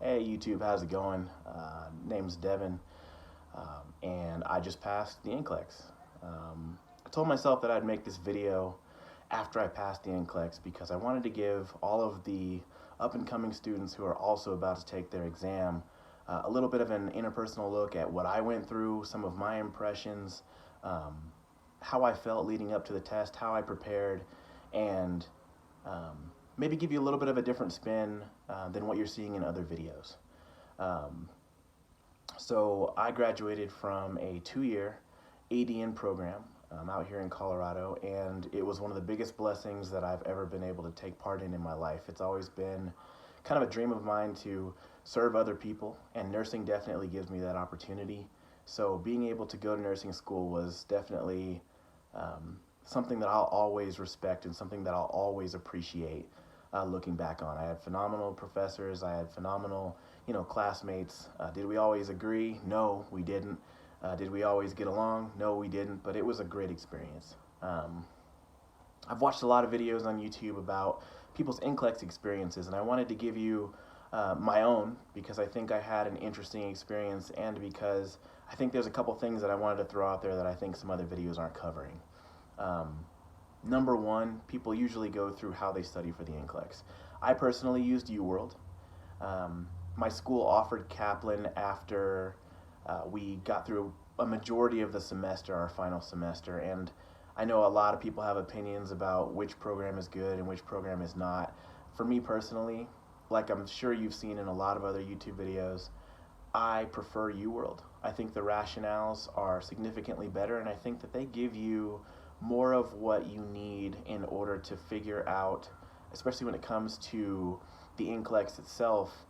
Hey YouTube, how's it going? Name's Devin, and I just passed the NCLEX. I told myself that I'd make this video after I passed the NCLEX because I wanted to give all of the up-and-coming students who are also about to take their exam a little bit of an interpersonal look at what I went through, some of my impressions, how I felt leading up to the test, how I prepared, and maybe give you a little bit of a different spin than what you're seeing in other videos. So I graduated from a 2-year ADN program out here in Colorado, and it was one of the biggest blessings that I've ever been able to take part in my life. It's always been kind of a dream of mine to serve other people, and nursing definitely gives me that opportunity. So being able to go to nursing school was definitely something that I'll always respect and something that I'll always appreciate looking back on. I had phenomenal professors, I had phenomenal, classmates. Did we always agree? No, we didn't. Did we always get along? No, we didn't, but it was a great experience. I've watched a lot of videos on YouTube about people's NCLEX experiences, and I wanted to give you my own because I think I had an interesting experience, and because I think there's a couple things that I wanted to throw out there that I think some other videos aren't covering. Number one, people usually go through how they study for the NCLEX. I personally used Uworld. My school offered Kaplan after we got through a majority of the semester, our final semester, and I know a lot of people have opinions about which program is good and which program is not. For me personally, like I'm sure you've seen in a lot of other YouTube videos, I prefer Uworld. I think the rationales are significantly better, and I think that they give you more of what you need in order to figure out, especially when it comes to the NCLEX itself,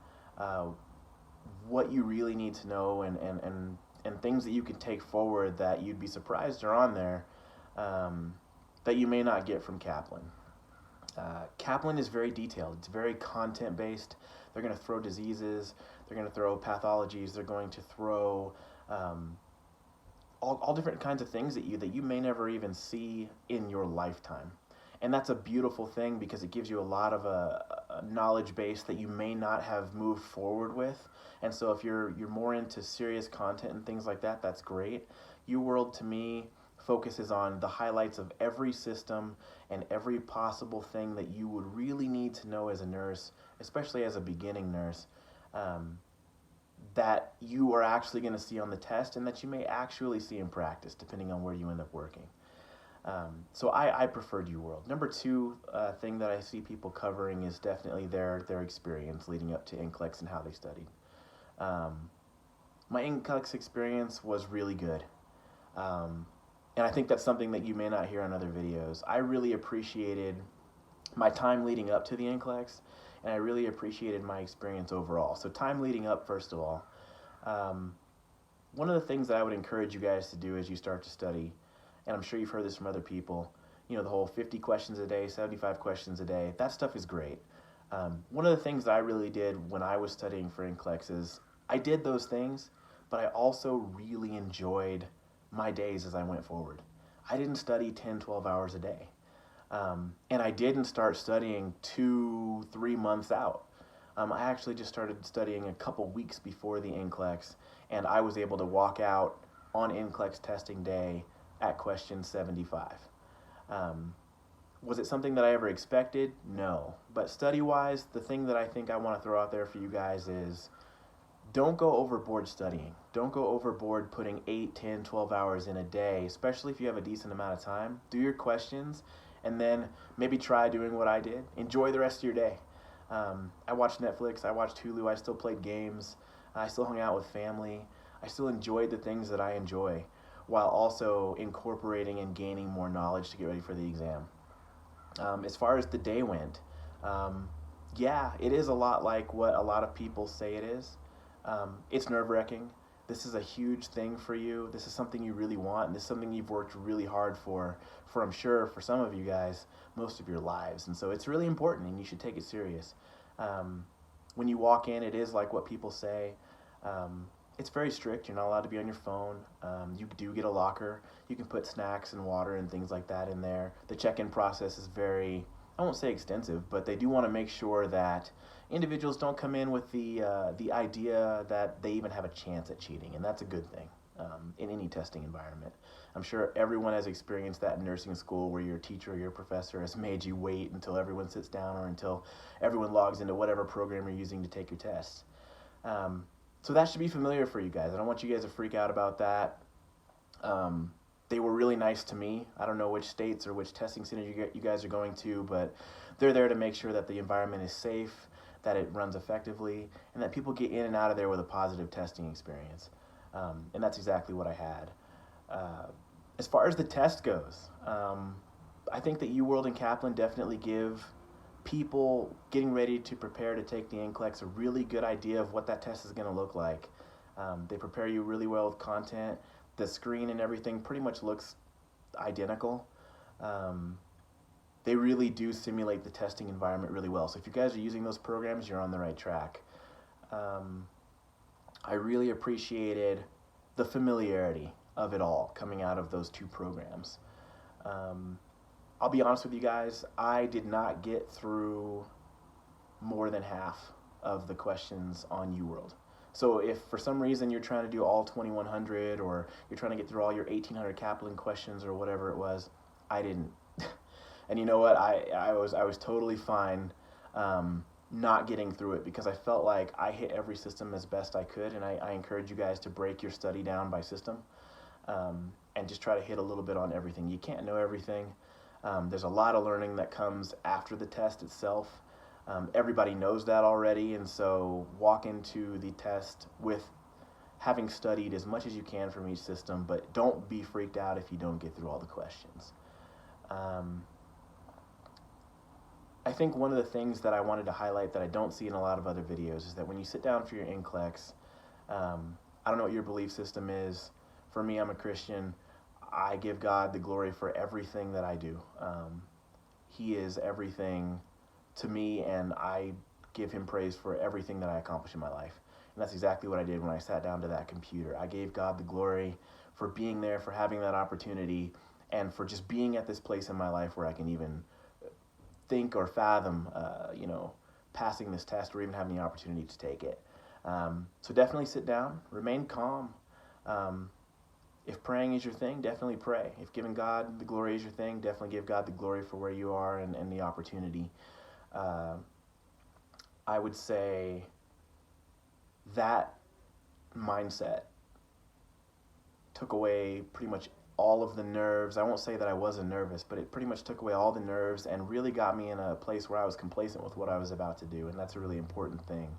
what you really need to know, and things that you can take forward that you'd be surprised are on there that you may not get from Kaplan. Kaplan is very detailed. It's very content-based. They're going to throw diseases. They're going to throw pathologies. They're going to throw all different kinds of things at you that you may never even see in your lifetime. And that's a beautiful thing because it gives you a lot of a knowledge base that you may not have moved forward with. And so if you're more into serious content and things like that, that's great. Uworld, to me, focuses on the highlights of every system and every possible thing that you would really need to know as a nurse, especially as a beginning nurse, that you are actually going to see on the test and that you may actually see in practice, depending on where you end up working. So I preferred Uworld. Number two thing that I see people covering is definitely their experience leading up to NCLEX and how they studied. My NCLEX experience was really good. And I think that's something that you may not hear on other videos. I really appreciated my time leading up to the NCLEX, and I really appreciated my experience overall. So time leading up, first of all, one of the things that I would encourage you guys to do as you start to study, and I'm sure you've heard this from other people, the whole 50 questions a day, 75 questions a day, that stuff is great. One of the things that I really did when I was studying for NCLEX is I did those things, but I also really enjoyed my days as I went forward. I didn't study 10, 12 hours a day. And I didn't start studying 2-3 months out. I actually just started studying a couple weeks before the NCLEX, and I was able to walk out on NCLEX testing day at question 75. Was it something that I ever expected? No. But study-wise, the thing that I think I want to throw out there for you guys is don't go overboard studying. Don't go overboard putting 8, 10, 12 hours in a day, especially if you have a decent amount of time. Do your questions, and then maybe try doing what I did. Enjoy the rest of your day. I watched Netflix, I watched Hulu, I still played games, I still hung out with family. I still enjoyed the things that I enjoy, while also incorporating and gaining more knowledge to get ready for the exam. As far as the day went, yeah, it is a lot like what a lot of people say it is. It's nerve-wracking. This is a huge thing for you. This is something you really want, and this is something you've worked really hard for I'm sure, for some of you guys, most of your lives. And so it's really important, and you should take it serious. When you walk in, it is like what people say. It's very strict. You're not allowed to be on your phone. You do get a locker. You can put snacks and water and things like that in there. The check-in process is very I won't say extensive, but they do want to make sure that individuals don't come in with the idea that they even have a chance at cheating, and that's a good thing in any testing environment. I'm sure everyone has experienced that in nursing school where your teacher or your professor has made you wait until everyone sits down or until everyone logs into whatever program you're using to take your tests. So that should be familiar for you guys. I don't want you guys to freak out about that. They were really nice to me. I don't know which states or which testing centers you guys are going to, but they're there to make sure that the environment is safe, that it runs effectively, and that people get in and out of there with a positive testing experience. And that's exactly what I had. As far as the test goes, I think that Uworld and Kaplan definitely give people getting ready to prepare to take the NCLEX a really good idea of what that test is going to look like. They prepare you really well with content. The screen and everything pretty much looks identical. They really do simulate the testing environment really well. So if you guys are using those programs, you're on the right track. I really appreciated the familiarity of it all coming out of those two programs. I'll be honest with you guys, I did not get through more than half of the questions on Uworld. So if for some reason you're trying to do all 2100 or you're trying to get through all your 1800 Kaplan questions or whatever it was, I didn't. And you know what? I was totally fine not getting through it because I felt like I hit every system as best I could, and I encourage you guys to break your study down by system and just try to hit a little bit on everything. You can't know everything. There's a lot of learning that comes after the test itself. Everybody knows that already, and so walk into the test with having studied as much as you can from each system, but don't be freaked out if you don't get through all the questions. I think one of the things that I wanted to highlight that I don't see in a lot of other videos is that when you sit down for your NCLEX, I don't know what your belief system is. For me, I'm a Christian. I give God the glory for everything that I do. He is everything to me, and I give him praise for everything that I accomplish in my life. And that's exactly what I did when I sat down to that computer. I gave God the glory for being there, for having that opportunity, and for just being at this place in my life where I can even think or fathom, passing this test or even having the opportunity to take it. So definitely sit down, remain calm. If praying is your thing, definitely pray. If giving God the glory is your thing, definitely give God the glory for where you are and the opportunity. I would say that mindset took away pretty much all of the nerves. I won't say that I wasn't nervous, but it pretty much took away all the nerves and really got me in a place where I was complacent with what I was about to do, and that's a really important thing.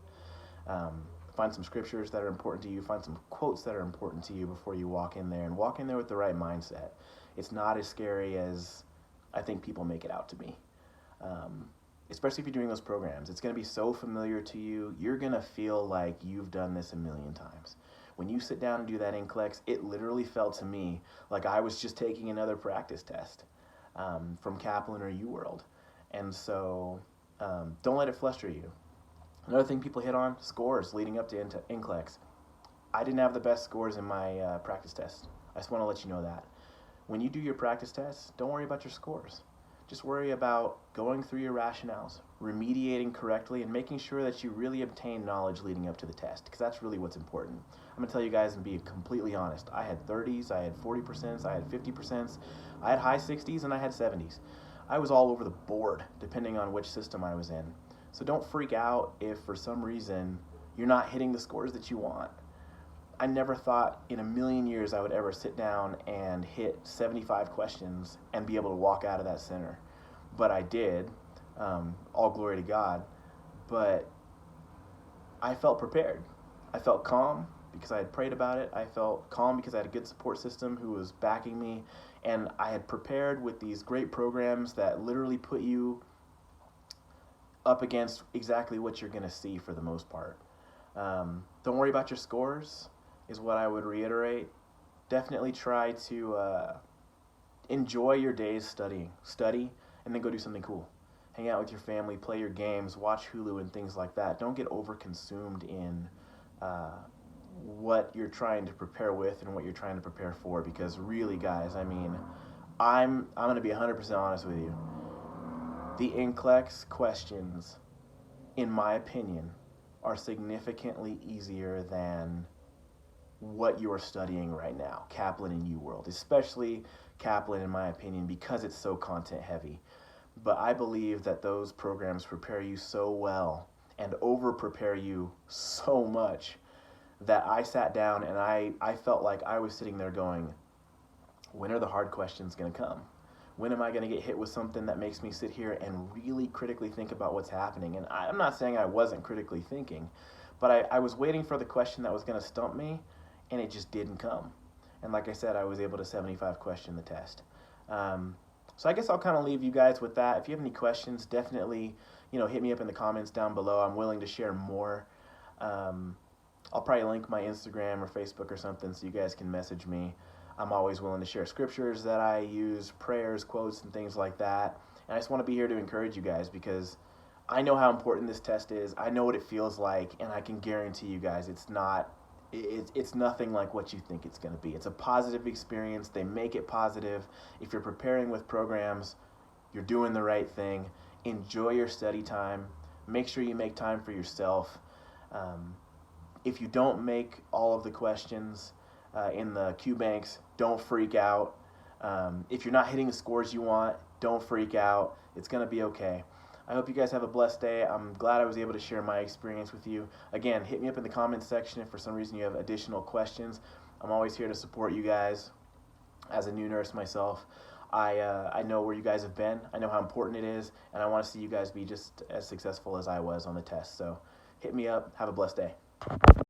Find some scriptures that are important to you, find some quotes that are important to you before you walk in there, and walk in there with the right mindset. It's not as scary as I think people make it out to be. Especially if you're doing those programs. It's going to be so familiar to you, you're going to feel like you've done this a million times. When you sit down and do that NCLEX, it literally felt to me like I was just taking another practice test from Kaplan or Uworld. And so don't let it fluster you. Another thing people hit on, scores leading up to NCLEX. I didn't have the best scores in my practice test. I just want to let you know that. When you do your practice tests, don't worry about your scores. Just worry about going through your rationales, remediating correctly, and making sure that you really obtain knowledge leading up to the test, because that's really what's important. I'm going to tell you guys and be completely honest. I had 30s, I had 40%, I had 50%, I had high 60s, and I had 70s. I was all over the board, depending on which system I was in. So don't freak out if for some reason you're not hitting the scores that you want. I never thought in a million years I would ever sit down and hit 75 questions and be able to walk out of that center. But I did, all glory to God, but I felt prepared. I felt calm because I had prayed about it. I felt calm because I had a good support system who was backing me, and I had prepared with these great programs that literally put you up against exactly what you're going to see for the most part. Don't worry about your scores is what I would reiterate. Definitely try to enjoy your days studying. Study and then go do something cool. Hang out with your family, play your games, watch Hulu and things like that. Don't get over-consumed in what you're trying to prepare with and what you're trying to prepare for, because really, guys, I mean, I'm going to be 100% honest with you. The nclex questions, in my opinion, are significantly easier than what you're studying right now, Kaplan and Uworld, especially Kaplan in my opinion, because it's so content heavy. But I believe that those programs prepare you so well and over prepare you so much that I sat down and I felt like I was sitting there going, when are the hard questions going to come? When am I going to get hit with something that makes me sit here and really critically think about what's happening? And I'm not saying I wasn't critically thinking, but I was waiting for the question that was going to stump me, and it just didn't come. And like I said, I was able to 75 question the test. So I guess I'll kind of leave you guys with that. If you have any questions, definitely, hit me up in the comments down below. I'm willing to share more. I'll probably link my Instagram or Facebook or something so you guys can message me. I'm always willing to share scriptures that I use, prayers, quotes, and things like that. And I just want to be here to encourage you guys because I know how important this test is. I know what it feels like, and I can guarantee you guys it's nothing like what you think it's going to be. It's a positive experience. They make it positive. If you're preparing with programs, you're doing the right thing. Enjoy your study time. Make sure you make time for yourself. If you don't make all of the questions in the Q banks, don't freak out. If you're not hitting the scores you want, don't freak out. It's going to be okay. I hope you guys have a blessed day. I'm glad I was able to share my experience with you. Again, hit me up in the comments section if for some reason you have additional questions. I'm always here to support you guys. As a new nurse myself, I know where you guys have been. I know how important it is, and I want to see you guys be just as successful as I was on the test. So hit me up. Have a blessed day.